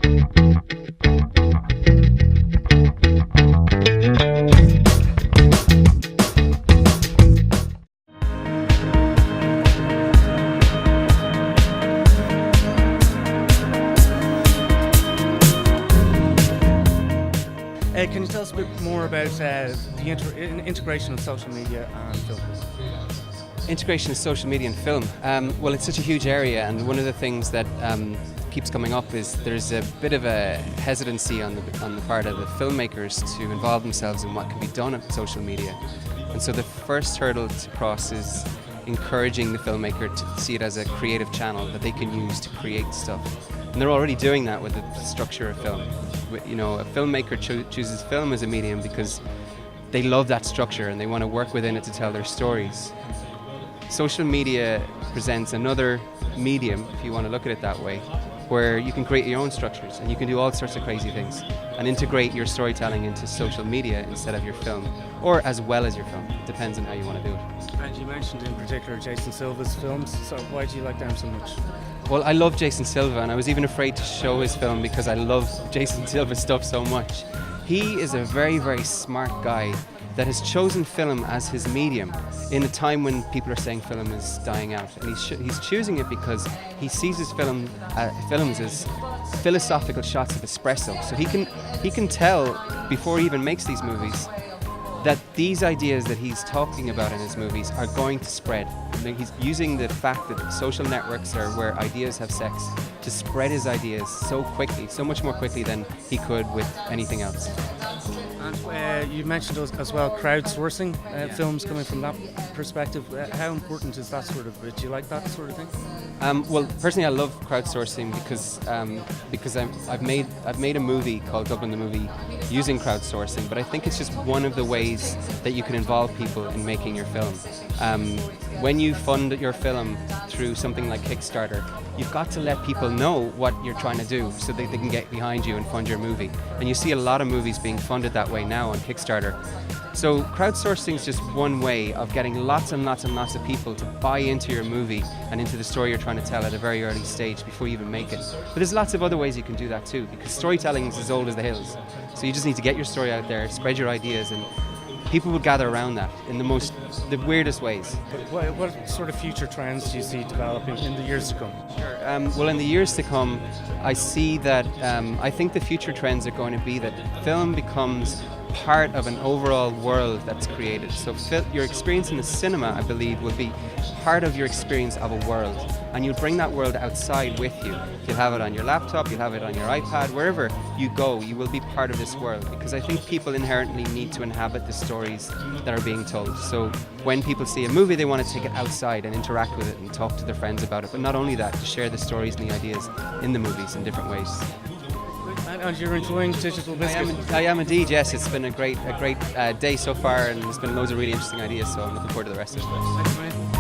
Can you tell us a bit more about the integration of social media and film? Integration of social media and film. Well, it's such a huge area, and one of the things that keeps coming up is there's a bit of a hesitancy on the part of the filmmakers to involve themselves in what can be done on social media. And so the first hurdle to cross is encouraging the filmmaker to see it as a creative channel that they can use to create stuff. And they're already doing that with the structure of film. You know, a filmmaker chooses film as a medium because they love that structure and they want to work within it to tell their stories. Social media presents another medium, if you want to look at it that way, where you can create your own structures and you can do all sorts of crazy things and integrate your storytelling into social media instead of your film, or as well as your film. Depends on how you want to do it. And you mentioned in particular Jason Silva's films, so why do you like them so much? Well, I love Jason Silva, and I was even afraid to show his film because I love Jason Silva's stuff so much. He is a very, very smart guy that has chosen film as his medium in a time when people are saying film is dying out. And he's choosing it because he sees his films as philosophical shots of espresso. So he can tell before he even makes these movies that these ideas that he's talking about in his movies are going to spread. He's using the fact that social networks are where ideas have sex to spread his ideas so quickly, so much more quickly than he could with anything else. And you mentioned as well crowdsourcing films coming from that perspective. How important is that sort of? Do you like that sort of thing? Well, personally, I love crowdsourcing because I've made a movie called Dublin the Movie using crowdsourcing, but I think it's just one of the ways that you can involve people in making your film. When you fund your film through something like Kickstarter, you've got to let people know what you're trying to do so that they can get behind you and fund your movie. And you see a lot of movies being funded that way now on Kickstarter. So crowdsourcing is just one way of getting lots and lots and lots of people to buy into your movie and into the story you're trying to tell at a very early stage before you even make it. But there's lots of other ways you can do that too, because storytelling is as old as the hills. So you just need to get your story out there, spread your ideas, and people will gather around that in the weirdest ways. What sort of future trends do you see developing in the years to come? Sure. Well, in the years to come, I see that I think the future trends are going to be that film becomes part of an overall world that's created. So your experience in the cinema, I believe, will be part of your experience of a world, and you'll bring that world outside with you. You'll have it on your laptop, you'll have it on your iPad, wherever you go, you will be part of this world, because I think people inherently need to inhabit the stories that are being told. So when people see a movie, they want to take it outside and interact with it and talk to their friends about it, but not only that, to share the stories and the ideas in the movies in different ways. And you're enjoying Digital Biscuit? I am indeed, yes. It's been a great day so far, and there's been loads of really interesting ideas, so I'm looking forward to the rest of it. Thanks, mate.